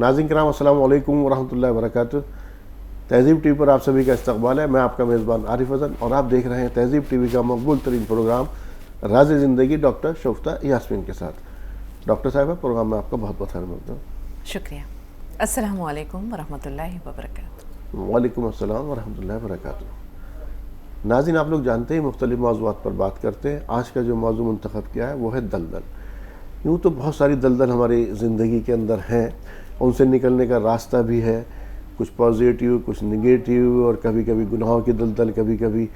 ناظرین کرام السلام علیکم ورحمۃ اللہ وبرکاتہ۔ تہذیب ٹی وی پر آپ سبھی کا استقبال ہے۔ میں آپ کا میزبان عارف حسن اور آپ دیکھ رہے ہیں تہذیب ٹی وی کا مقبول ترین پروگرام راز زندگی ڈاکٹر شگفتہ یاسمین کے ساتھ۔ ڈاکٹر صاحبہ، پروگرام میں آپ کا بہت بہت خیر مقدم۔ شکریہ۔ السلام علیکم ورحمۃ اللہ وبرکاتہ۔ وعلیکم السلام ورحمۃ اللہ وبرکاتہ۔ ناظرین، آپ لوگ جانتے ہیں مختلف موضوعات پر بات کرتے ہیں۔ آج کا جو موضوع منتخب کیا ہے وہ ہے دلدل۔ یوں تو بہت ساری دلدل ہماری زندگی کے اندر ہیں، ان سے نکلنے کا راستہ بھی ہے، کچھ پازیٹیو کچھ نگیٹیو، اور کبھی کبھی گناہوں کی دلدل، کبھی کبھی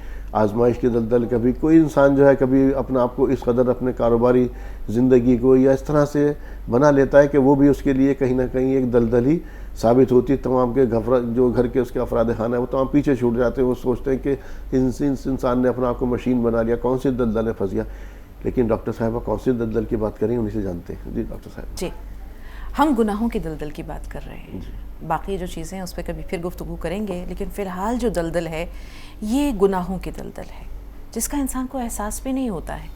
آزمائش کی دلدل، کبھی کوئی انسان جو ہے کبھی اپنا آپ کو اس قدر اپنے کاروباری زندگی کو یا اس طرح سے بنا لیتا ہے کہ وہ بھی اس کے لیے کہیں نہ کہیں ایک دلدل ہی ثابت ہوتی ہے۔ تمام کے جو گھر کے اس کے افراد خانہ ہیں وہ تمام پیچھے چھوٹ جاتے ہیں، وہ سوچتے ہیں کہ انسان نے اپنا آپ کو مشین بنا لیا، کون سی دلدل میں پھنس گیا۔ لیکن ڈاکٹر صاحبہ کون سی دلدل کی بات کریں انہیں سے جانتے ہیں۔ جی ڈاکٹر صاحب۔ جی، ہم گناہوں کی دلدل کی بات کر رہے ہیں۔ باقی جو چیزیں ہیں اس پہ کبھی پھر گفتگو کریں گے، لیکن فی الحال جو دلدل ہے یہ گناہوں کی دلدل ہے، جس کا انسان کو احساس بھی نہیں ہوتا ہے۔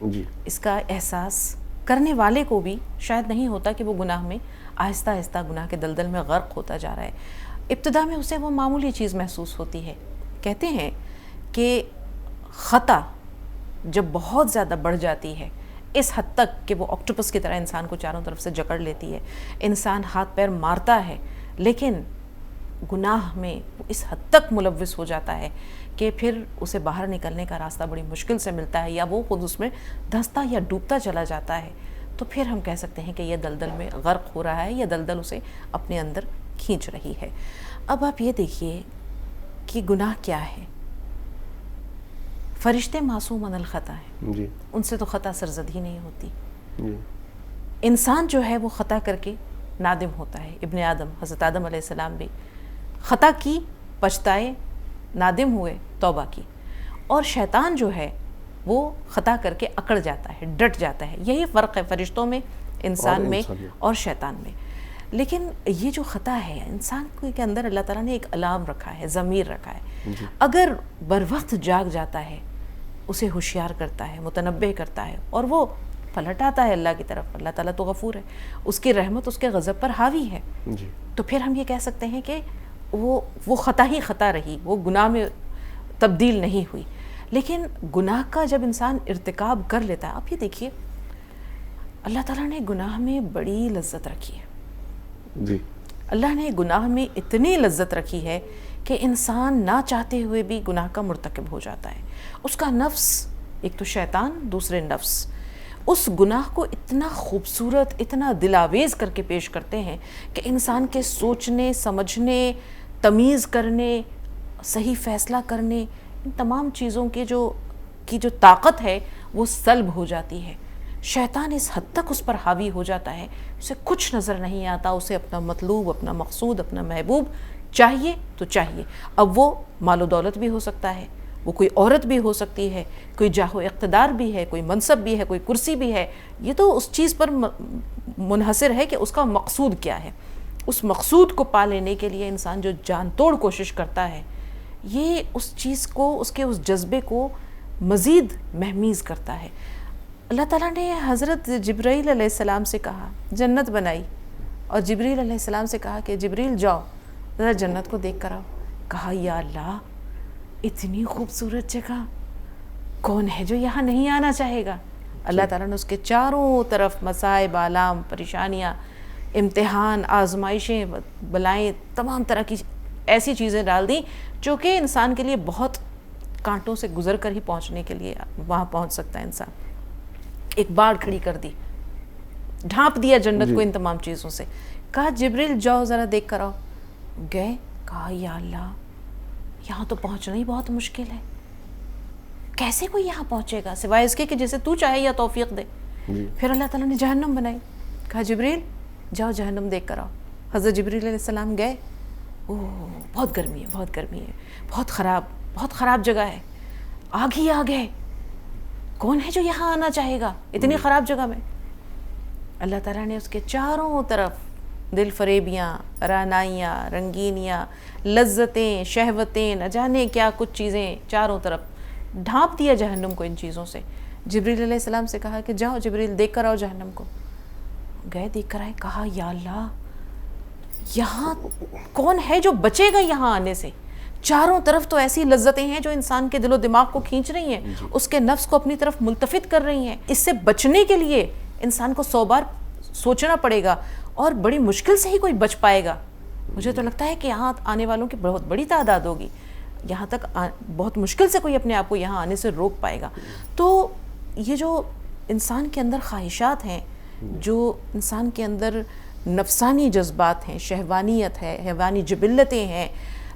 جی، اس کا احساس کرنے والے کو بھی شاید نہیں ہوتا کہ وہ گناہ میں آہستہ آہستہ گناہ کے دلدل میں غرق ہوتا جا رہا ہے۔ ابتدا میں اسے وہ معمولی چیز محسوس ہوتی ہے۔ کہتے ہیں کہ خطا جب بہت زیادہ بڑھ جاتی ہے، اس حد تک کہ وہ آکٹوپس کی طرح انسان کو چاروں طرف سے جکڑ لیتی ہے، انسان ہاتھ پیر مارتا ہے، لیکن گناہ میں وہ اس حد تک ملوث ہو جاتا ہے کہ پھر اسے باہر نکلنے کا راستہ بڑی مشکل سے ملتا ہے، یا وہ خود اس میں دھنستا یا ڈوبتا چلا جاتا ہے۔ تو پھر ہم کہہ سکتے ہیں کہ یہ دلدل میں غرق ہو رہا ہے، یا دلدل اسے اپنے اندر کھینچ رہی ہے۔ اب آپ یہ دیکھیے کہ گناہ کیا ہے۔ فرشتے معصوم من الخطا ہیں، جی، ان سے تو خطا سرزد ہی نہیں ہوتی۔ جی، انسان جو ہے وہ خطا کر کے نادم ہوتا ہے۔ ابن آدم، حضرت آدم علیہ السلام بھی خطا کی، پچھتائے، نادم ہوئے، توبہ کی۔ اور شیطان جو ہے وہ خطا کر کے اکڑ جاتا ہے، ڈٹ جاتا ہے۔ یہی فرق ہے فرشتوں میں، انسان میں اور شیطان میں۔ لیکن یہ جو خطا ہے انسان کے اندر اللہ تعالیٰ نے ایک الارم رکھا ہے، ضمیر رکھا ہے۔ اگر بر وقت جاگ جاتا ہے، اسے ہوشیار کرتا ہے، متنبہ کرتا ہے، اور وہ پلٹ آتا ہے اللہ کی طرف۔ اللہ تعالیٰ تو غفور ہے، اس کی رحمت اس کے غضب پر حاوی ہے۔ جی، تو پھر ہم یہ کہہ سکتے ہیں کہ وہ خطا ہی خطا رہی، وہ گناہ میں تبدیل نہیں ہوئی۔ لیکن گناہ کا جب انسان ارتکاب کر لیتا ہے، آپ یہ دیکھیے اللہ تعالیٰ نے گناہ میں بڑی لذت رکھی ہے۔ جی، اللہ نے گناہ میں اتنی لذت رکھی ہے کہ انسان نہ چاہتے ہوئے بھی گناہ کا مرتکب ہو جاتا ہے۔ اس کا نفس، ایک تو شیطان، دوسرے نفس، اس گناہ کو اتنا خوبصورت، اتنا دلاویز کر کے پیش کرتے ہیں کہ انسان کے سوچنے، سمجھنے، تمیز کرنے، صحیح فیصلہ کرنے، ان تمام چیزوں کی جو طاقت ہے وہ سلب ہو جاتی ہے۔ شیطان اس حد تک اس پر حاوی ہو جاتا ہے، اسے کچھ نظر نہیں آتا، اسے اپنا مطلوب، اپنا مقصود، اپنا محبوب چاہیے تو چاہیے۔ اب وہ مال و دولت بھی ہو سکتا ہے، وہ کوئی عورت بھی ہو سکتی ہے، کوئی جاہ و اقتدار بھی ہے، کوئی منصب بھی ہے، کوئی کرسی بھی ہے۔ یہ تو اس چیز پر منحصر ہے کہ اس کا مقصود کیا ہے۔ اس مقصود کو پا لینے کے لیے انسان جو جان توڑ کوشش کرتا ہے، یہ اس چیز کو، اس کے اس جذبے کو مزید مہمیز کرتا ہے۔ اللہ تعالیٰ نے حضرت جبرائیل علیہ السلام سے کہا، جنت بنائی، اور جبریل علیہ السلام سے کہا کہ جبریل جاؤ ذرا جنت کو دیکھ کر آؤ۔ کہا یا اللہ، اتنی خوبصورت جگہ کون ہے جو یہاں نہیں آنا چاہے گا؟ اللہ تعالیٰ نے اس کے چاروں طرف مصائب، آلام، پریشانیاں، امتحان، آزمائشیں، بلائیں، تمام طرح کی ایسی چیزیں ڈال دیں جو کہ انسان کے لیے بہت کانٹوں سے گزر کر ہی پہنچنے کے لیے وہاں پہنچ سکتا ہے انسان۔ ایک باڑ کھڑی کر دی، ڈھانپ دیا جنت کو ان تمام چیزوں سے۔ کہا جبریل جاؤ ذرا دیکھ کر آؤ۔ گئے، کہا یا اللہ، یہاں تو پہنچنا ہی بہت مشکل ہے، کیسے کوئی یہاں پہنچے گا سوائے اس کے کہ جیسے تو چاہے یا توفیق دے۔ پھر اللہ تعالیٰ نے جہنم بنائی، کہا جبریل جاؤ جہنم دیکھ کر آؤ۔ حضرت جبریل علیہ السلام گئے، بہت گرمی ہے، بہت گرمی ہے، بہت خراب جگہ ہے، آگ ہی آگ ہے، کون ہے جو یہاں آنا چاہے گا اتنی خراب جگہ میں؟ اللہ تعالیٰ نے اس کے چاروں طرف دل فریبیاں، رعنائیاں، رنگینیاں، لذتیں، شہوتیں، نہ جانے کیا کچھ چیزیں چاروں طرف ڈھانپ دیا جہنم کو ان چیزوں سے۔ جبریل علیہ السلام سے کہا کہ جاؤ جبریل دیکھ کر آؤ جہنم کو۔ گئے، دیکھ کر آئے، کہا یا اللہ یہاں کون ہے جو بچے گا یہاں آنے سے؟ چاروں طرف تو ایسی لذتیں ہیں جو انسان کے دل و دماغ کو کھینچ رہی ہیں، اس کے نفس کو اپنی طرف ملتفت کر رہی ہیں. اس سے بچنے کے لیے انسان کو 100 بار سوچنا پڑے گا اور بڑی مشکل سے ہی کوئی بچ پائے گا. مجھے تو لگتا ہے کہ یہاں آنے والوں کی بہت بڑی تعداد ہوگی. یہاں تک بہت مشکل سے کوئی اپنے آپ کو یہاں آنے سے روک پائے گا. تو یہ جو انسان کے اندر خواہشات ہیں، جو انسان کے اندر نفسانی جذبات ہیں، شہوانیت ہے، حیوانی جبلتیں ہیں،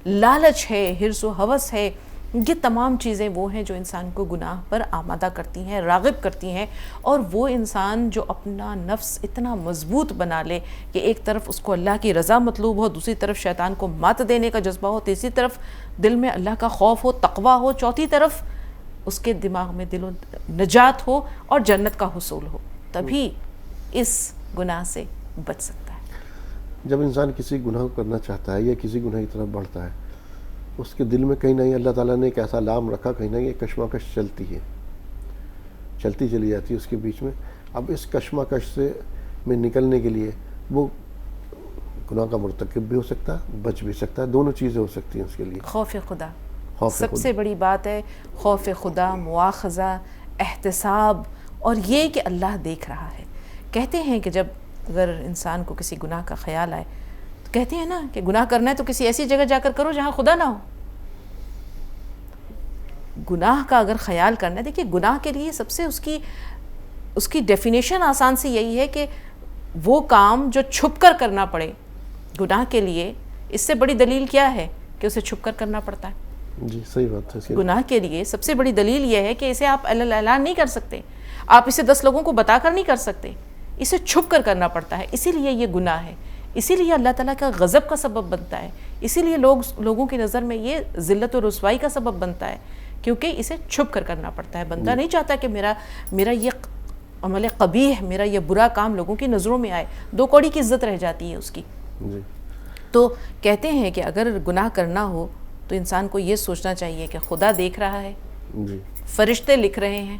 لالچ ہے، حرص و ہوس ہے، یہ تمام چیزیں وہ ہیں جو انسان کو گناہ پر آمادہ کرتی ہیں، راغب کرتی ہیں. اور وہ انسان جو اپنا نفس اتنا مضبوط بنا لے کہ ایک طرف اس کو اللہ کی رضا مطلوب ہو، دوسری طرف شیطان کو مات دینے کا جذبہ ہو، تیسری طرف دل میں اللہ کا خوف ہو، تقویٰ ہو، چوتھی طرف اس کے دماغ میں دل و نجات ہو اور جنت کا حصول ہو، تبھی اس گناہ سے بچ سکتا ہے. جب انسان کسی گناہ کو کرنا چاہتا ہے یا کسی گناہ کی طرف بڑھتا ہے، اس کے دل میں کہیں نہ کہیں اللہ تعالیٰ نے ایک ایسا لام رکھا، کہیں نہ کہیں کشمکش چلتی ہے، چلتی چلی جاتی ہے اس کے بیچ میں. اب اس کشمکش سے میں نکلنے کے لیے وہ گناہ کا مرتکب بھی ہو سکتا ہے، بچ بھی سکتا ہے. دونوں چیزیں ہو سکتی ہیں اس کے لیے. خوف خدا خوف سب خدا. سے بڑی بات ہے. خوف خدا، مواخذہ، احتساب، اور یہ کہ اللہ دیکھ رہا ہے. کہتے ہیں کہ جب اگر انسان کو کسی گناہ کا خیال آئے تو کہتے ہیں نا کہ گناہ کرنا ہے تو کسی ایسی جگہ جا کر کرو جہاں خدا نہ ہو. گناہ کا اگر خیال کرنا ہے، دیکھیے گناہ کے لیے سب سے اس کی ڈیفینیشن آسان سی یہی ہے کہ وہ کام جو چھپ کر کرنا پڑے. گناہ کے لیے اس سے بڑی دلیل کیا ہے کہ اسے چھپ کر کرنا پڑتا ہے. جی صحیح بات ہے. گناہ کے لیے سب سے بڑی دلیل یہ ہے کہ اسے آپ اعلان نہیں کر سکتے، آپ اسے 10 لوگوں کو بتا کر نہیں کر سکتے، اسے چھپ کر کرنا پڑتا ہے. اسی لیے یہ گناہ ہے، اسی لیے اللہ تعالیٰ کا غضب کا سبب بنتا ہے، اسی لیے لوگوں کی نظر میں یہ ذلت و رسوائی کا سبب بنتا ہے، کیونکہ اسے چھپ کر کرنا پڑتا ہے. بندہ نہیں چاہتا کہ میرا یہ عمل قبیح، میرا یہ برا کام لوگوں کی نظروں میں آئے. 2 کوڑی کی عزت رہ جاتی ہے اس کی. جی. تو کہتے ہیں کہ اگر گناہ کرنا ہو تو انسان کو یہ سوچنا چاہیے کہ خدا دیکھ رہا ہے، جی. فرشتے لکھ رہے ہیں،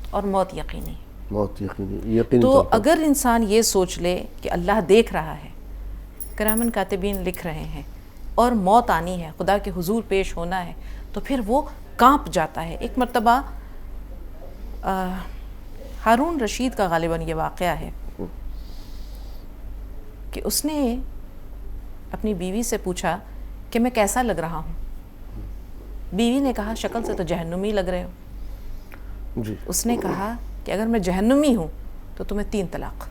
اور موت یقینی. موت یقینی. تو اگر انسان یہ سوچ لے کہ اللہ دیکھ رہا ہے، کرامن کاتبین لکھ رہے ہیں، اور موت آنی ہے، خدا کے حضور پیش ہونا ہے، تو پھر وہ کانپ جاتا ہے. ایک مرتبہ ہارون رشید کا غالباً یہ واقعہ ہے کہ اس نے اپنی بیوی سے پوچھا کہ میں کیسا لگ رہا ہوں. بیوی نے کہا شکل سے تو جہنمی لگ رہے ہو. جی. اس نے کہا کہ اگر میں جہنمی ہوں تو تمہیں 3 طلاق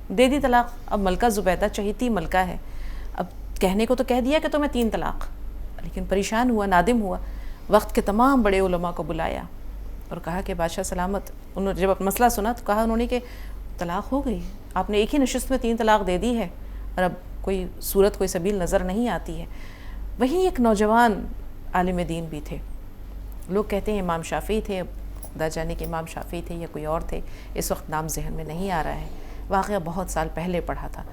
دے دی. طلاق. اب ملکہ زبیدہ چہیتی ملکہ ہے، اب کہنے کو تو کہہ دیا کہ تمہیں 3 طلاق، لیکن پریشان ہوا، نادم ہوا. وقت کے تمام بڑے علماء کو بلایا اور کہا کہ بادشاہ سلامت. انہوں نے جب مسئلہ سنا تو کہا انہوں نے کہ طلاق ہو گئی، آپ نے ایک ہی نشست میں 3 طلاق دے دی ہے، اور اب کوئی صورت، کوئی سبیل نظر نہیں آتی ہے. وہیں ایک نوجوان عالم دین بھی تھے. لوگ کہتے ہیں امام شافعی تھے، خدا جانے کہ امام شافعی تھے یا کوئی اور تھے، اس وقت نام ذہن میں نہیں آ رہا ہے. واقعہ بہت سال پہلے پڑھا تھا.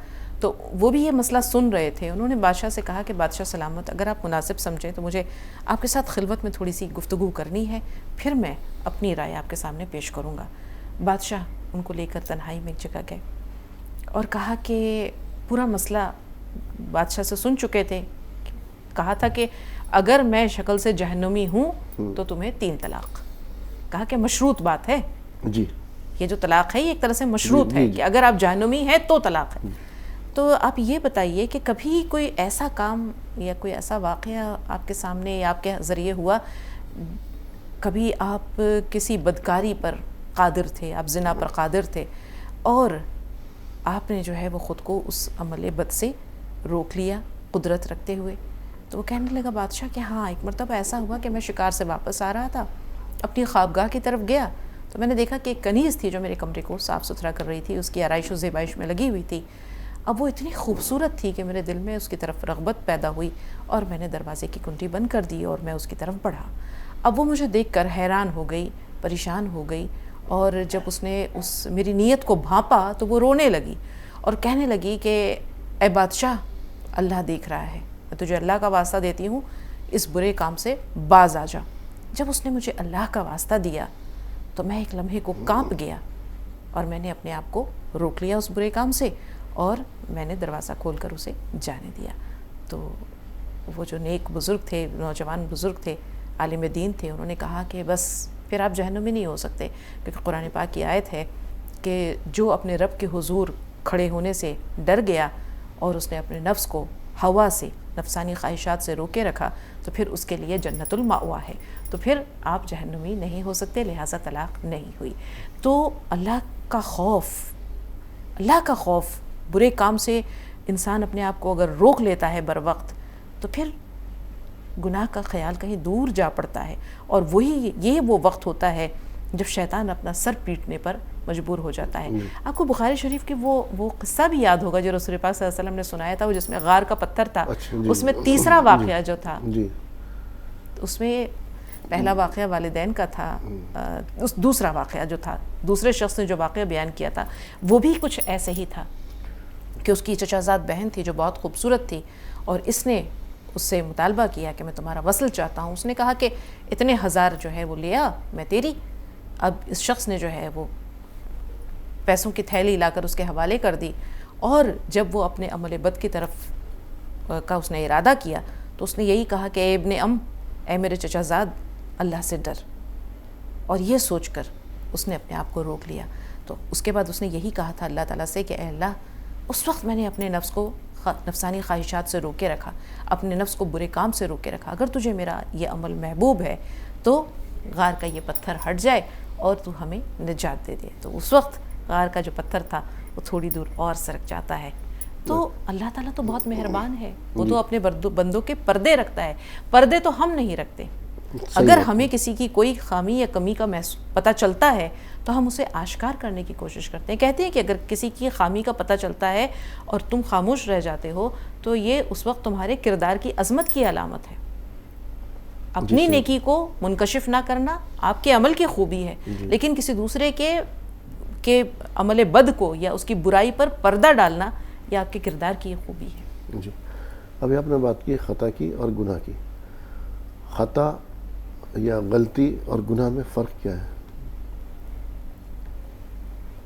تو وہ بھی یہ مسئلہ سن رہے تھے. انہوں نے بادشاہ سے کہا کہ بادشاہ سلامت، اگر آپ مناسب سمجھیں تو مجھے آپ کے ساتھ خلوت میں تھوڑی سی گفتگو کرنی ہے، پھر میں اپنی رائے آپ کے سامنے پیش کروں گا. بادشاہ ان کو لے کر تنہائی میں ایک جگہ گئے اور کہا کہ پورا مسئلہ بادشاہ سے سن چکے تھے. کہا تھا کہ اگر میں شکل سے جہنمی ہوں تو تمہیں 3 طلاق. کہا کہ مشروط بات ہے. جی. یہ جو طلاق ہے یہ ایک طرح سے مشروط ہے کہ اگر آپ جہنمی ہیں تو طلاق ہے. تو آپ یہ بتائیے کہ کبھی کوئی ایسا کام یا کوئی ایسا واقعہ آپ کے سامنے یا آپ کے ذریعے ہوا، کبھی آپ کسی بدکاری پر قادر تھے، آپ زنا پر قادر تھے، اور آپ نے جو ہے وہ خود کو اس عمل بد سے روک لیا قدرت رکھتے ہوئے؟ تو وہ کہنے لگا بادشاہ کہ ہاں، ایک مرتبہ ایسا ہوا کہ میں شکار سے واپس آ رہا تھا، اپنی خوابگاہ کی طرف گیا تو میں نے دیکھا کہ ایک کنیز تھی جو میرے کمرے کو صاف ستھرا کر رہی تھی، اس کی آرائش و زیبائش میں لگی ہوئی تھی. اب وہ اتنی خوبصورت تھی کہ میرے دل میں اس کی طرف رغبت پیدا ہوئی، اور میں نے دروازے کی کنڈی بند کر دی اور میں اس کی طرف بڑھا. اب وہ مجھے دیکھ کر حیران ہو گئی، پریشان ہو گئی، اور جب اس نے میری نیت کو بھانپا تو وہ رونے لگی اور کہنے لگی کہ اے بادشاہ، اللہ دیکھ رہا ہے، میں تجھے اللہ کا واسطہ دیتی ہوں، اس برے کام سے باز آ جا. جب اس نے مجھے اللہ کا واسطہ دیا تو میں ایک لمحے کو کانپ گیا، اور میں نے اپنے آپ کو روک لیا اس برے کام سے، اور میں نے دروازہ کھول کر اسے جانے دیا. تو وہ جو نیک بزرگ تھے, نوجوان بزرگ تھے, عالم دین تھے, انہوں نے کہا کہ بس پھر آپ جہنمی نہیں ہو سکتے, کیونکہ قرآن پاک کی آیت ہے کہ جو اپنے رب کے حضور کھڑے ہونے سے ڈر گیا اور اس نے اپنے نفس کو ہوا سے, نفسانی خواہشات سے روکے رکھا, تو پھر اس کے لیے جنت المأوا ہے. تو پھر آپ جہنمی نہیں ہو سکتے, لہٰذا طلاق نہیں ہوئی. تو اللہ کا خوف, برے کام سے انسان اپنے آپ کو اگر روک لیتا ہے بر وقت, تو پھر گناہ کا خیال کہیں دور جا پڑتا ہے. اور یہ وہ وقت ہوتا ہے جب شیطان اپنا سر پیٹنے پر مجبور ہو جاتا ہے. آپ کو بخاری شریف کی وہ قصہ بھی یاد ہوگا جو رسول پاک صلی اللہ علیہ وسلم نے سنایا تھا, وہ جس میں غار کا پتھر تھا. اس میں تیسرا واقعہ جو تھا, اس میں پہلا واقعہ والدین کا تھا, دوسرا واقعہ جو تھا, دوسرے شخص نے جو واقعہ بیان کیا تھا وہ بھی کچھ ایسے ہی تھا کہ اس کی چچا زاد بہن تھی جو بہت خوبصورت تھی, اور اس نے اس سے مطالبہ کیا کہ میں تمہارا وصل چاہتا ہوں. اس نے کہا کہ اتنے ہزار جو ہے وہ لیا میں تیری. اب اس شخص نے جو ہے وہ پیسوں کی تھیلی لا کر اس کے حوالے کر دی, اور جب وہ اپنے عمل بد کی طرف کا اس نے ارادہ کیا تو اس نے یہی کہا کہ اے ابن اے میرے چچا زاد, اللہ سے ڈر. اور یہ سوچ کر اس نے اپنے آپ کو روک لیا. تو اس کے بعد اس نے یہی کہا تھا اللہ تعالیٰ سے کہ اے اللہ, اس وقت میں نے اپنے نفس کو نفسانی خواہشات سے روکے رکھا, اپنے نفس کو برے کام سے روکے رکھا. اگر تجھے میرا یہ عمل محبوب ہے تو غار کا یہ پتھر ہٹ جائے اور تو ہمیں نجات دے دے. تو اس وقت غار کا جو پتھر تھا وہ تھوڑی دور اور سرک جاتا ہے. تو اللہ تعالیٰ تو بہت مہربان ہے, وہ تو اپنے بندوں کے پردے رکھتا ہے, پردے تو ہم نہیں رکھتے. اگر ہمیں کسی کی کوئی خامی یا کمی کا پتہ چلتا ہے تو ہم اسے آشکار کرنے کی کوشش کرتے ہیں. کہتے ہیں کہ اگر کسی کی خامی کا پتہ چلتا ہے اور تم خاموش رہ جاتے ہو تو یہ اس وقت تمہارے کردار کی عظمت کی علامت ہے. اپنی نیکی کو منکشف نہ کرنا آپ کے عمل کی خوبی ہے, لیکن کسی دوسرے کے عمل بد کو یا اس کی برائی پر پردہ ڈالنا یہ آپ کے کردار کی خوبی ہے. جی, ابھی آپ نے بات کی خطا کی اور گناہ کی. خطا یا غلطی اور گناہ میں فرق کیا ہے؟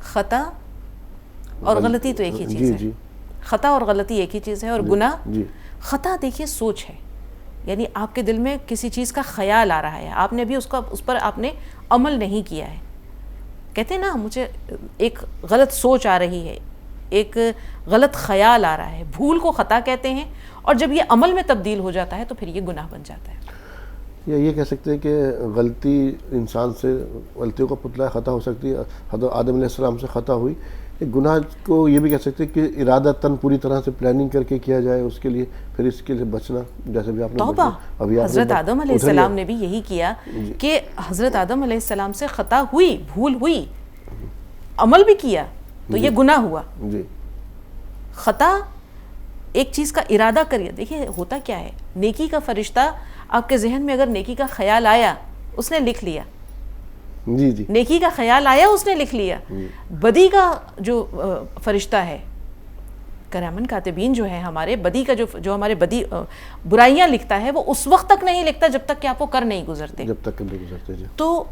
خطا اور غلطی تو ایک ہی چیز ہے. خطا اور غلطی ایک ہی چیز ہے, اور گناہ, خطا دیکھیے سوچ ہے, یعنی آپ کے دل میں کسی چیز کا خیال آ رہا ہے, آپ نے بھی اس پر آپ نے عمل نہیں کیا ہے. کہتے ہیں نا مجھے ایک غلط سوچ آ رہی ہے, ایک غلط خیال آ رہا ہے, بھول کو خطا کہتے ہیں, اور جب یہ عمل میں تبدیل ہو جاتا ہے تو پھر یہ گناہ بن جاتا ہے. یا یہ کہہ سکتے ہیں کہ غلطی انسان سے, غلطیوں کا پتلا خطا ہو سکتی ہے, حضرت آدم علیہ السلام سے خطا ہوئی. گناہ کو یہ بھی کہہ سکتے ہیں کہ ارادتاً پوری طرح سے پلاننگ کر کے کیا جائے اس کے لیے, پھر اس کے لیے بچنا, جیسے بھی آپ نے توبہ. حضرت آدم علیہ السلام نے بھی یہی کیا کہ حضرت آدم علیہ السلام سے خطا ہوئی, بھول ہوئی, عمل بھی کیا تو یہ گناہ ہوا. خطا ایک چیز کا ارادہ کریے. دیکھیے ہوتا کیا ہے, نیکی کا فرشتہ آپ کے ذہن میں اگر نیکی کا خیال آیا اس نے لکھ لیا, نیکی کا خیال آیا اس نے لکھ لیا. بدی کا جو فرشتہ ہے, کرامن کاتبین جو ہے ہمارے, بدی کا جو ہمارے بدی برائیاں لکھتا ہے, وہ اس وقت تک نہیں لکھتا جب تک کہ آپ کو کر نہیں گزرتے, جب تک نہیں گزرتے. تو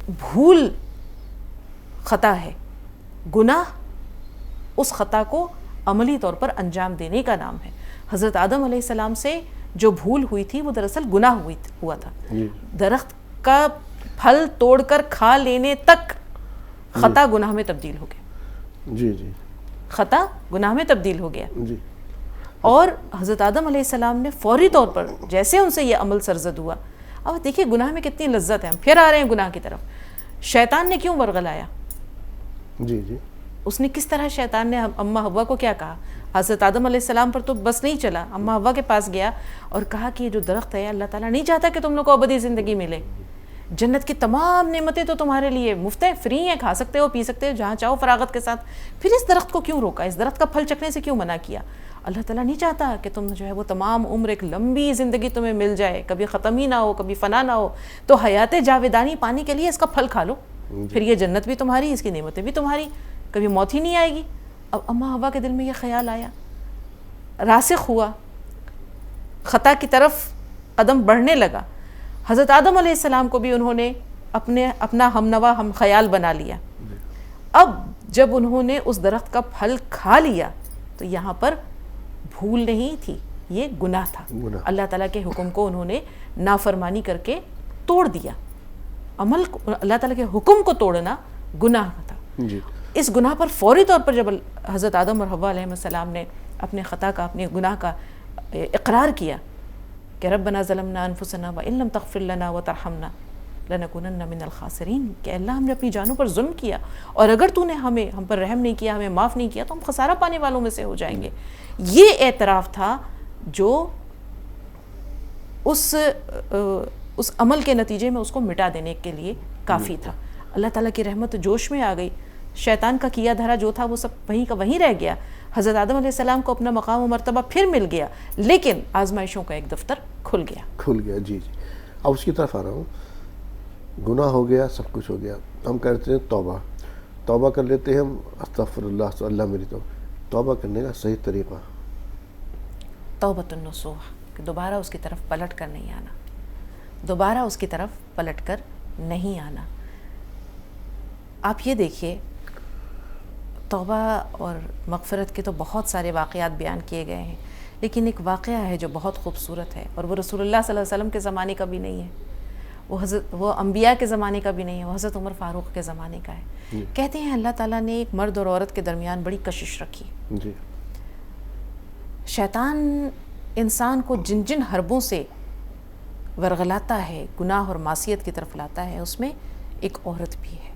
بھول خطا ہے, گناہ اس خطا کو عملی طور پر انجام دینے کا نام ہے. حضرت آدم علیہ السلام سے جو بھول ہوئی تھی وہ دراصل گناہ ہوا تھا. درخت کا پھل توڑ کر کھا لینے تک خطا گناہ میں تبدیل ہو گیا. خطا گناہ میں تبدیل ہو گیا. اور حضرت آدم علیہ السلام نے فوری طور پر جیسے ان سے یہ عمل سرزد ہوا, اب دیکھیے گناہ میں کتنی لذت ہے. ہم پھر آ رہے ہیں گناہ کی طرف. شیطان نے کیوں ورغلایا؟ اس نے کس طرح, شیطان نے اماں حوا کو کیا کہا؟ حضرت آدم علیہ السلام پر تو بس نہیں چلا, اماں حوا کے پاس گیا اور کہا کہ یہ جو درخت ہے اللہ تعالیٰ نہیں چاہتا کہ تم لوگ کو ابدی زندگی ملے, جنت کی تمام نعمتیں تو تمہارے لیے مفت ہیں, فری ہیں, کھا سکتے ہو, پی سکتے ہو جہاں چاہو فراغت کے ساتھ, پھر اس درخت کو کیوں روکا, اس درخت کا پھل چکھنے سے کیوں منع کیا؟ اللہ تعالیٰ نہیں چاہتا کہ تم جو ہے وہ تمام عمر ایک لمبی زندگی تمہیں مل جائے, کبھی ختم ہی نہ ہو, کبھی فنا نہ ہو, تو حیات جاویدانی پانے کے لیے اس کا پھل کھا لو, پھر یہ جنت بھی تمہاری, اس کی نعمتیں بھی تمہاری, کبھی موت ہی نہیں آئے گی. اب اماں حوا کے دل میں یہ خیال آیا, راسخ ہوا, خطا کی طرف قدم بڑھنے لگا. حضرت آدم علیہ السلام کو بھی انہوں نے اپنا ہمنوا ہم خیال بنا لیا. اب جب انہوں نے اس درخت کا پھل کھا لیا تو یہاں پر بھول نہیں تھی، یہ گناہ تھا. اللہ تعالیٰ کے حکم کو انہوں نے نافرمانی کر کے توڑ دیا. عمل کو، اللہ تعالیٰ کے حکم کو توڑنا گناہ تھا. جی. اس گناہ پر فوری طور پر جب حضرت آدم اور حوا علیہ السلام نے اپنے خطا کا، اپنے گناہ کا اقرار کیا کہ ربنا ظلمنا انفسنا وان لم تغفر لنا وترحمنا لنکونن من الخاسرین، کہ اللہ ہم نے اپنی جانوں پر ظلم کیا اور اگر تو نے ہم پر رحم نہیں کیا، ہمیں معاف نہیں کیا تو ہم خسارہ پانے والوں میں سے ہو جائیں گے. یہ اعتراف تھا جو اس عمل کے نتیجے میں اس کو مٹا دینے کے لیے کافی تھا. اللہ تعالیٰ کی رحمت جوش میں آ گئی. شیطان کا کیا دھرا جو تھا وہ سب وہیں کا وہیں رہ گیا. حضرت آدم علیہ السلام کو اپنا مقام و مرتبہ پھر مل گیا، لیکن آزمائشوں کا ایک دفتر کھل گیا. جی. اب اس کی طرف آ رہا ہوں. گناہ ہو گیا، سب کچھ ہو گیا، ہم کہتے ہیں توبہ کر لیتے ہیں ہم، استغفر اللہ، تو اللہ میری توبہ کرنے کا صحیح طریقہ. توبۃ النصوح، کہ دوبارہ اس کی طرف پلٹ کر نہیں آنا، دوبارہ اس کی طرف پلٹ کر نہیں آنا. آپ یہ دیکھیے، توبہ اور مغفرت کے تو بہت سارے واقعات بیان کیے گئے ہیں، لیکن ایک واقعہ ہے جو بہت خوبصورت ہے اور وہ رسول اللہ صلی اللہ علیہ وسلم کے زمانے کا بھی نہیں ہے، وہ انبیاء کے زمانے کا بھی نہیں ہے، وہ حضرت عمر فاروق کے زمانے کا ہے. کہتے ہیں اللہ تعالیٰ نے ایک مرد اور عورت کے درمیان بڑی کشش رکھی. جی. شیطان انسان کو جن جن حربوں سے ورغلاتا ہے، گناہ اور معصیت کی طرف لاتا ہے، اس میں ایک عورت بھی ہے.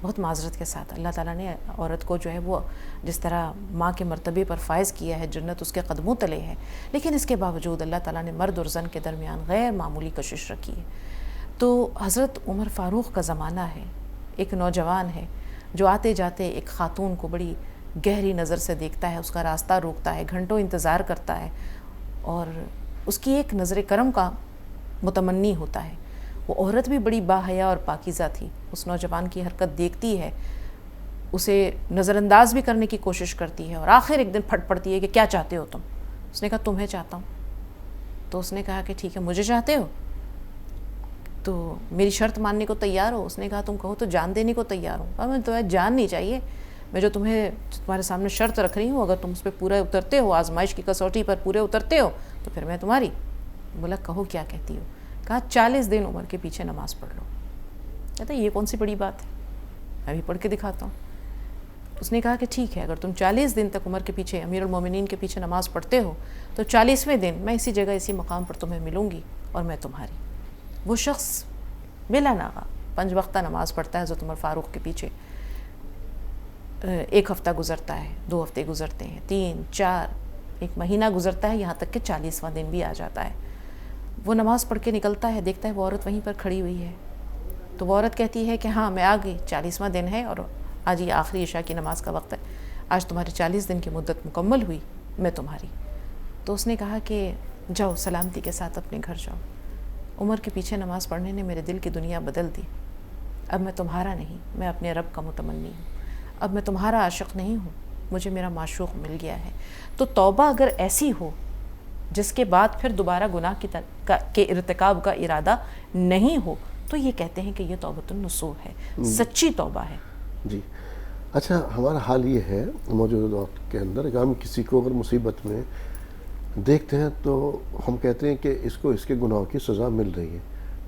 بہت معذرت کے ساتھ اللہ تعالیٰ نے عورت کو جو ہے وہ جس طرح ماں کے مرتبے پر فائز کیا ہے، جنت اس کے قدموں تلے ہے، لیکن اس کے باوجود اللہ تعالیٰ نے مرد اور زن کے درمیان غیر معمولی کشش رکھی ہے. تو حضرت عمر فاروق کا زمانہ ہے. ایک نوجوان ہے جو آتے جاتے ایک خاتون کو بڑی گہری نظر سے دیکھتا ہے، اس کا راستہ روکتا ہے، گھنٹوں انتظار کرتا ہے اور اس کی ایک نظر کرم کا متمنی ہوتا ہے. وہ عورت بھی بڑی باحیا اور پاکیزہ تھی. اس نوجوان کی حرکت دیکھتی ہے، اسے نظر انداز بھی کرنے کی کوشش کرتی ہے اور آخر ایک دن پھٹ پڑتی ہے کہ کیا چاہتے ہو تم؟ اس نے کہا تمہیں چاہتا ہوں. تو اس نے کہا کہ ٹھیک ہے، مجھے چاہتے ہو تو میری شرط ماننے کو تیار ہو؟ اس نے کہا تم کہو تو جان دینے کو تیار ہوں. کہا میں تمہیں جان نہیں چاہیے، میں جو تمہارے سامنے شرط رکھ رہی ہوں، اگر تم اس پہ پورے اترتے ہو، آزمائش کی کسوٹی پر پورے اترتے ہو تو پھر میں تمہاری. بولا کہو کیا کہتی ہو؟ کہا 40 دن عمر کے پیچھے نماز پڑھ لو. کہتا یہ کون سی بڑی بات ہے، میں بھی پڑھ کے دکھاتا ہوں. اس نے کہا کہ ٹھیک ہے، اگر تم 40 دن تک عمر کے پیچھے، امیر المومنین کے پیچھے نماز پڑھتے ہو تو 40ویں دن میں اسی جگہ اسی مقام پر تمہیں ملوں گی اور میں تمہاری. وہ شخص بلا ناغہ 5 وقتہ نماز پڑھتا ہے حضرت عمر فاروق کے پیچھے. 1 ہفتہ گزرتا ہے، 2 ہفتے گزرتے ہیں، 3 4 1 مہینہ گزرتا ہے، یہاں تک کہ 40واں دن بھی آ جاتا ہے. وہ نماز پڑھ کے نکلتا ہے، دیکھتا ہے وہ عورت وہیں پر کھڑی ہوئی ہے. تو وہ عورت کہتی ہے کہ ہاں میں آ گئی، 40واں دن ہے اور آج یہ آخری عشاء کی نماز کا وقت ہے، آج تمہاری 40 دن کی مدت مکمل ہوئی، میں تمہاری. تو اس نے کہا کہ جاؤ سلامتی کے ساتھ اپنے گھر جاؤ. عمر کے پیچھے نماز پڑھنے نے میرے دل کی دنیا بدل دی. اب میں تمہارا نہیں، میں اپنے رب کا متمنی ہوں. اب میں تمہارا عاشق نہیں ہوں، مجھے میرا معشوق مل گیا ہے. تو توبہ اگر ایسی ہو جس کے بعد پھر دوبارہ گناہ کے ارتکاب کا ارادہ نہیں ہو تو یہ کہتے ہیں کہ یہ توبۃ النصوح ہے، سچی توبہ ہے. جی. اچھا، ہمارا حال یہ ہے موجودہ وقت کے اندر کہ ہم کسی کو اگر مصیبت میں دیکھتے ہیں تو ہم کہتے ہیں کہ اس کو اس کے گناہوں کی سزا مل رہی ہے،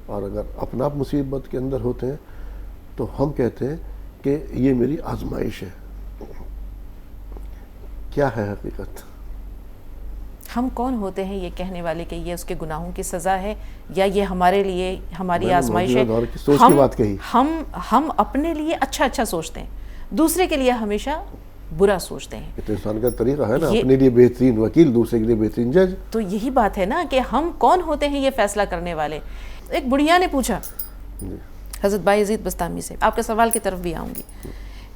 اور اگر اپنا مصیبت کے اندر ہوتے ہیں تو ہم کہتے ہیں کہ یہ میری آزمائش ہے. کیا ہے حقیقت؟ ہم کون ہوتے ہیں یہ کہنے والے کہ یہ اس کے گناہوں کی سزا ہے یا یہ ہمارے لیے ہماری آزمائش ہے؟ ہم اپنے لیے اچھا سوچتے ہیں، دوسرے کے لیے ہمیشہ برا سوچتے ہیں. تو انسان کا طریقہ ہے نا، اپنے لیے بہترین وکیل، دوسرے کے لیے بہترین جج. تو یہی بات ہے نا کہ ہم کون ہوتے ہیں یہ فیصلہ کرنے والے. ایک بڑھیا نے پوچھا حضرت بایزید بستامی سے، آپ کے سوال کی طرف بھی آؤں گی،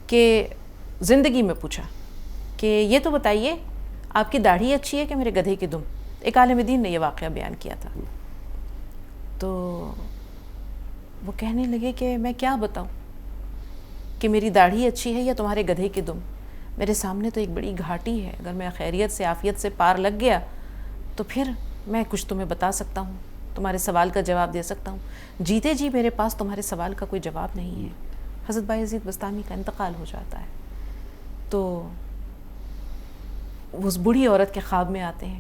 کہ زندگی میں پوچھا کہ یہ تو بتائیے آپ کی داڑھی اچھی ہے کہ میرے گدھے کی دم. ایک عالم دین نے یہ واقعہ بیان کیا تھا. تو وہ کہنے لگے کہ میں کیا بتاؤں کہ میری داڑھی اچھی ہے یا تمہارے گدھے کی دم. میرے سامنے تو ایک بڑی گھاٹی ہے، اگر میں خیریت سے عافیت سے پار لگ گیا تو پھر میں کچھ تمہیں بتا سکتا ہوں، تمہارے سوال کا جواب دے سکتا ہوں. جیتے جی میرے پاس تمہارے سوال کا کوئی جواب نہیں ہے. حضرت بایزید بستامی کا انتقال ہو جاتا ہے. تو اس بوڑھی عورت کے خواب میں آتے ہیں.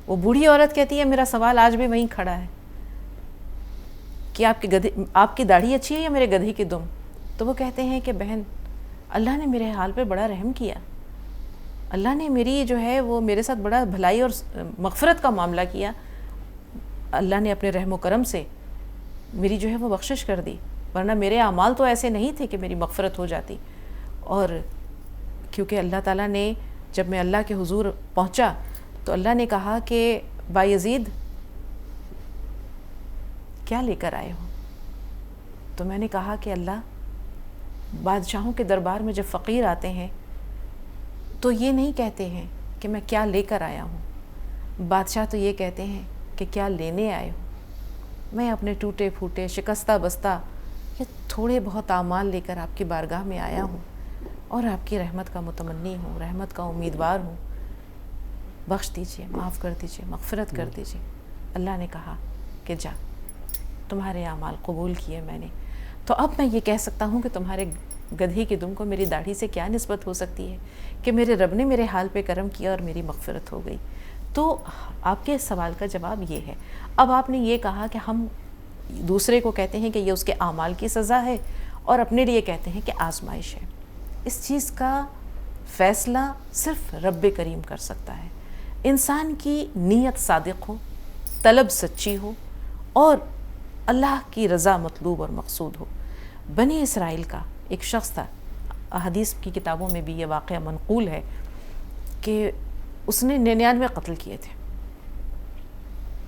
وہ بوڑھی عورت کہتی ہے میرا سوال آج بھی وہیں کھڑا ہے کہ آپ کی داڑھی اچھی ہے یا میرے گدھے کی دم؟ تو وہ کہتے ہیں کہ بہن اللہ نے میرے حال پہ بڑا رحم کیا, اللہ نے میری جو ہے وہ میرے ساتھ بڑا بھلائی اور مغفرت کا معاملہ کیا, اللہ نے اپنے رحم و کرم سے میری جو ہے وہ بخشش کر دی, ورنہ میرے اعمال تو ایسے نہیں تھے کہ میری مغفرت ہو جاتی. اور کیونکہ اللہ تعالیٰ نے جب میں اللہ کے حضور پہنچا تو اللہ نے کہا کہ بایزید کیا لے کر آئے ہو؟ تو میں نے کہا کہ اللہ, بادشاہوں کے دربار میں جب فقیر آتے ہیں تو یہ نہیں کہتے ہیں کہ میں کیا لے کر آیا ہوں, بادشاہ تو یہ کہتے ہیں کہ کیا لینے آئے ہو. میں اپنے ٹوٹے پھوٹے شکستہ بستہ یہ تھوڑے بہت اعمال لے کر آپ کی بارگاہ میں آیا ہوں اور آپ کی رحمت کا متمنی ہوں, رحمت کا امیدوار ہوں, بخش دیجئے, معاف کر دیجئے, مغفرت کر دیجئے. اللہ نے کہا کہ جا, تمہارے اعمال قبول کیے میں نے. تو اب میں یہ کہہ سکتا ہوں کہ تمہارے گدھے کی دم کو میری داڑھی سے کیا نسبت ہو سکتی ہے کہ میرے رب نے میرے حال پہ کرم کیا اور میری مغفرت ہو گئی. تو آپ کے سوال کا جواب یہ ہے. اب آپ نے یہ کہا کہ ہم دوسرے کو کہتے ہیں کہ یہ اس کے اعمال کی سزا ہے اور اپنے لیے کہتے ہیں کہ آزمائش ہے. اس چیز کا فیصلہ صرف رب کریم کر سکتا ہے. انسان کی نیت صادق ہو, طلب سچی ہو اور اللہ کی رضا مطلوب اور مقصود ہو. بنی اسرائیل کا ایک شخص تھا, احادیث کی کتابوں میں بھی یہ واقعہ منقول ہے کہ اس نے 99 قتل کیے تھے.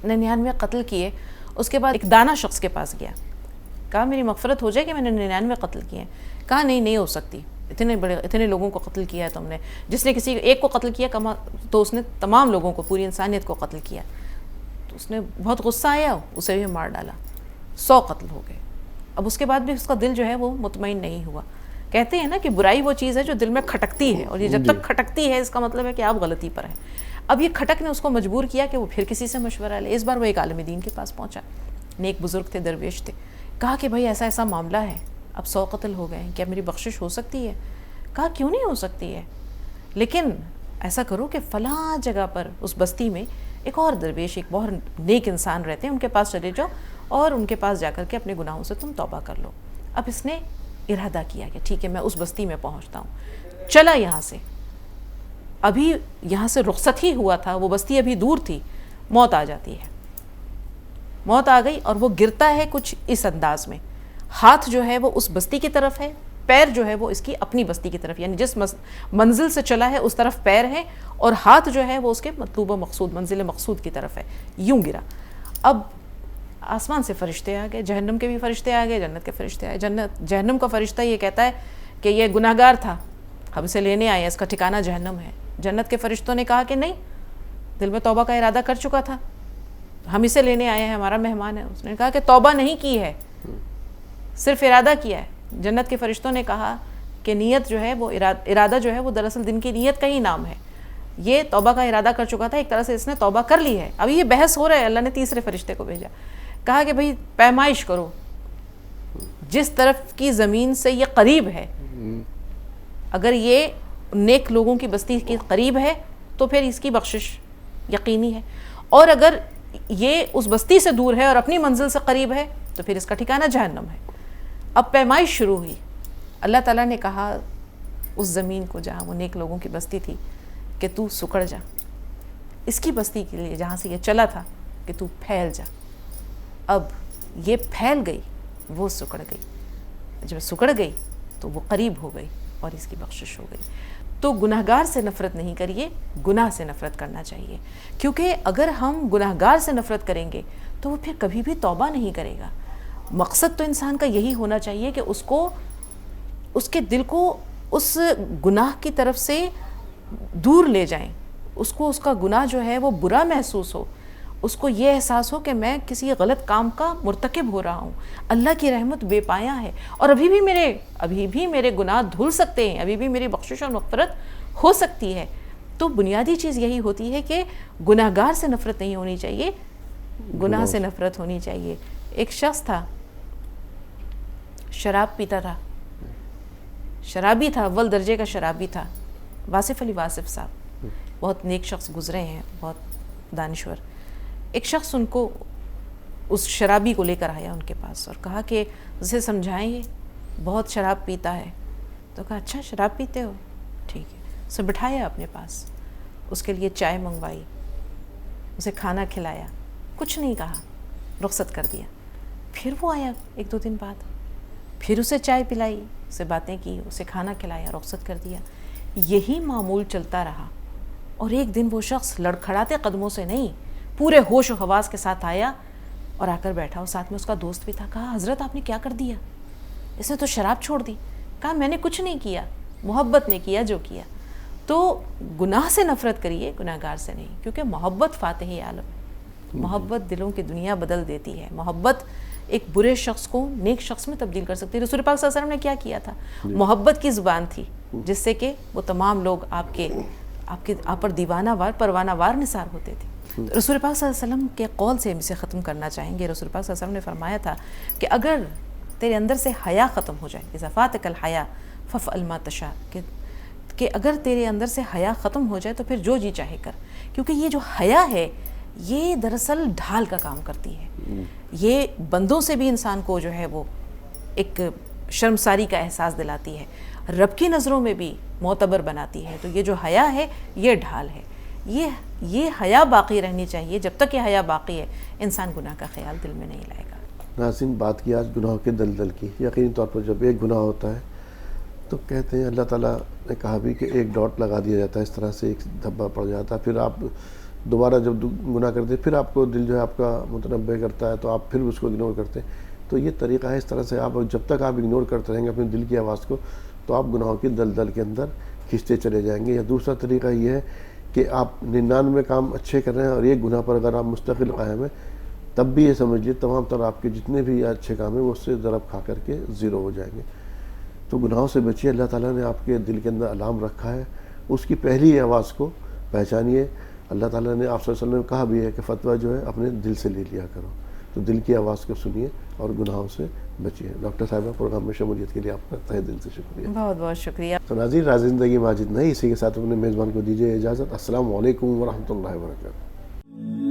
99 قتل کیے, اس کے بعد ایک دانا شخص کے پاس گیا, کہا میری مغفرت ہو جائے کہ میں نے 99 قتل کیے ہیں. کہا نہیں ہو سکتی, اتنے لوگوں کو قتل کیا ہے تم نے. جس نے کسی ایک کو قتل کیا تو اس نے تمام لوگوں کو, پوری انسانیت کو قتل کیا. تو اس نے بہت غصہ آیا, اسے بھی مار ڈالا. 100 قتل ہو گئے. اب اس کے بعد بھی اس کا دل جو ہے وہ مطمئن نہیں ہوا. کہتے ہیں نا کہ برائی وہ چیز ہے جو دل میں کھٹکتی ہے, اور یہ جب تک کھٹکتی ہے اس کا مطلب ہے کہ آپ غلطی پر ہیں. اب یہ کھٹک نے اس کو مجبور کیا کہ وہ پھر کسی سے مشورہ لے. اس بار وہ ایک عالم دین کے پاس پہنچا, نیک بزرگ تھے, درویش تھے. کہا کہ بھائی ایسا معاملہ ہے, اب 100 قتل ہو گئے ہیں, کیا میری بخشش ہو سکتی ہے؟ کہا کیوں نہیں ہو سکتی ہے, لیکن ایسا کرو کہ فلاں جگہ پر اس بستی میں ایک اور درویش, ایک بہت نیک انسان رہتے ہیں, ان کے پاس چلے جاؤ اور ان کے پاس جا کر کے اپنے گناہوں سے تم توبہ کر لو. اب اس نے ارادہ کیا کہ ٹھیک ہے میں اس بستی میں پہنچتا ہوں. چلا یہاں سے, ابھی یہاں سے رخصت ہی ہوا تھا, وہ بستی ابھی دور تھی, موت آ جاتی ہے. موت آ گئی اور وہ گرتا ہے کچھ اس انداز میں, ہاتھ جو ہے وہ اس بستی کی طرف ہے, پیر جو ہے وہ اس کی اپنی بستی کی طرف, یعنی جس منزل سے چلا ہے اس طرف پیر ہے اور ہاتھ جو ہے وہ اس کے مطلوب و مقصود منزل مقصود کی طرف ہے. یوں گرا. اب آسمان سے فرشتے آ گئے, جہنم کے بھی فرشتے آ گئے, جنت کے فرشتے آئے. جہنم کا فرشتہ یہ کہتا ہے کہ یہ گناہ گار تھا, ہم اسے لینے آئے, اس کا ٹھکانہ جہنم ہے. جنت کے فرشتوں نے کہا کہ نہیں, دل میں توبہ کا ارادہ کر چکا تھا, ہم اسے لینے آئے ہیں, ہمارا مہمان ہے. اس نے کہا کہ توبہ نہیں کی ہے, صرف ارادہ کیا ہے. جنت کے فرشتوں نے کہا کہ نیت جو ہے وہ ارادہ جو ہے وہ دراصل دن کی نیت کا ہی نام ہے. یہ توبہ کا ارادہ کر چکا تھا, ایک طرح سے اس نے توبہ کر لی ہے. ابھی یہ بحث ہو رہا ہے. اللہ نے تیسرے فرشتے کو بھیجا, کہا کہ بھئی پیمائش کرو, جس طرف کی زمین سے یہ قریب ہے, اگر یہ نیک لوگوں کی بستی کے قریب ہے تو پھر اس کی بخشش یقینی ہے, اور اگر یہ اس بستی سے دور ہے اور اپنی منزل سے قریب ہے تو پھر اس کا ٹھکانہ جہنم ہے. اب پیمائش شروع ہوئی. اللہ تعالیٰ نے کہا اس زمین کو جہاں وہ نیک لوگوں کی بستی تھی کہ تو سکڑ جا, اس کی بستی کے لیے جہاں سے یہ چلا تھا کہ تو پھیل جا. اب یہ پھیل گئی, وہ سکڑ گئی. جب سکڑ گئی تو وہ قریب ہو گئی اور اس کی بخشش ہو گئی. تو گناہگار سے نفرت نہیں کریے, گناہ سے نفرت کرنا چاہیے, کیونکہ اگر ہم گناہگار سے نفرت کریں گے تو وہ پھر کبھی بھی توبہ نہیں کرے گا. مقصد تو انسان کا یہی ہونا چاہیے کہ اس کے دل کو اس گناہ کی طرف سے دور لے جائیں, اس کو اس کا گناہ جو ہے وہ برا محسوس ہو, اس کو یہ احساس ہو کہ میں کسی غلط کام کا مرتکب ہو رہا ہوں, اللہ کی رحمت بے پایاں ہے اور ابھی بھی میرے گناہ دھل سکتے ہیں, ابھی بھی میری بخشش اور مغفرت ہو سکتی ہے. تو بنیادی چیز یہی ہوتی ہے کہ گناہگار سے نفرت نہیں ہونی چاہیے, گناہ سے نفرت ہونی چاہیے. ایک شخص تھا, شراب پیتا تھا, شرابی تھا, اول درجے کا شرابی تھا, واصف علی واصف صاحب. بہت نیک شخص گزرے ہیں، بہت دانشور. ایک شخص ان کو اس شرابی کو لے کر آیا ان کے پاس اور کہا کہ اسے سمجھائیں، یہ بہت شراب پیتا ہے. تو کہا اچھا شراب پیتے ہو، ٹھیک ہے. اسے بٹھایا اپنے پاس، اس کے لیے چائے منگوائی، اسے کھانا کھلایا، کچھ نہیں کہا، رخصت کر دیا. پھر وہ آیا 1-2 دن بعد، پھر اسے چائے پلائی، اسے باتیں کی، اسے کھانا کھلایا، رخصت کر دیا. یہی معمول چلتا رہا. اور ایک دن وہ شخص لڑکھڑاتے قدموں سے نہیں، پورے ہوش و حواس کے ساتھ آیا اور آ کر بیٹھا، اور ساتھ میں اس کا دوست بھی تھا. کہا حضرت آپ نے کیا کر دیا؟ اس نے تو شراب چھوڑ دی. کہا میں نے کچھ نہیں کیا، محبت نے کیا جو کیا. تو گناہ سے نفرت کریے، گناہ گار سے نہیں، کیونکہ محبت فاتح عالم ہے. محبت دلوں کی دنیا بدل دیتی ہے. محبت ایک برے شخص کو نیک شخص میں تبدیل کر سکتی ہے. رسول پاک صلی اللہ علیہ وسلم نے کیا کیا تھا؟ محبت کی زبان تھی جس سے کہ وہ تمام لوگ آپ پر دیوانہ وار پروانہ وار نثار ہوتے تھے. رسول پاک صلی اللہ علیہ وسلم کے قول سے ہم اسے ختم کرنا چاہیں گے. رسول پاک صلی اللہ علیہ وسلم نے فرمایا تھا کہ اگر تیرے اندر سے حیا ختم ہو جائے، اذا فاتک الحیا فافعل ما تشاء، کہ اگر تیرے اندر سے حیا ختم ہو جائے تو پھر جو جی چاہے کر. کیونکہ یہ جو حیا ہے یہ دراصل ڈھال کا کام کرتی ہے. یہ بندوں سے بھی انسان کو جو ہے وہ ایک شرمساری کا احساس دلاتی ہے، رب کی نظروں میں بھی معتبر بناتی ہے. تو یہ جو حیا ہے یہ ڈھال ہے. یہ حیا باقی رہنی چاہیے. جب تک یہ حیا باقی ہے انسان گناہ کا خیال دل میں نہیں لائے گا. ناظرین، بات کی آج گناہوں کے دلدل کی. یقینی طور پر جب ایک گناہ ہوتا ہے تو کہتے ہیں اللہ تعالیٰ نے کہا بھی کہ ایک ڈاٹ لگا دیا جاتا ہے، اس طرح سے ایک دھبا پڑ جاتا ہے. پھر آپ دوبارہ جب گناہ کرتے ہیں پھر آپ کو دل جو ہے آپ کا متنبع کرتا ہے تو آپ پھر اس کو اگنور کرتے ہیں. تو یہ طریقہ ہے. اس طرح سے آپ جب تک آپ اگنور کرتے رہیں گے اپنے دل کی آواز کو تو آپ گناہوں کی دلدل کے اندر کھنچتے چلے جائیں گے. یا دوسرا طریقہ یہ ہے کہ آپ 99 کام اچھے کر رہے ہیں اور ایک گناہ پر اگر آپ مستقل قائم ہیں تب بھی یہ سمجھ لیے تمام تر آپ کے جتنے بھی اچھے کام ہیں وہ اس سے ضرب کھا کر کے زیرو ہو جائیں گے. تو گناہوں سے بچیے. اللہ تعالیٰ نے آپ کے دل کے اندر الارم رکھا ہے، اس کی پہلی آواز کو پہچانیے. اللہ تعالیٰ نے آپ صلی اللہ علیہ وسلم نے کہا بھی ہے کہ فتویٰ جو ہے اپنے دل سے لے لیا کرو. تو دل کی آواز کو سنیے اور گناہوں سے بچیے. ڈاکٹر صاحبہ، پروگرام میں شمولیت کے لیے آپ کا تہہ دل سے شکریہ. بہت بہت شکریہ. تو ناظرین، راز زندگی ماجد نہیں، اسی کے ساتھ اپنے میزبان کو دیجیے اجازت. السلام علیکم ورحمۃ اللہ وبرکاتہ.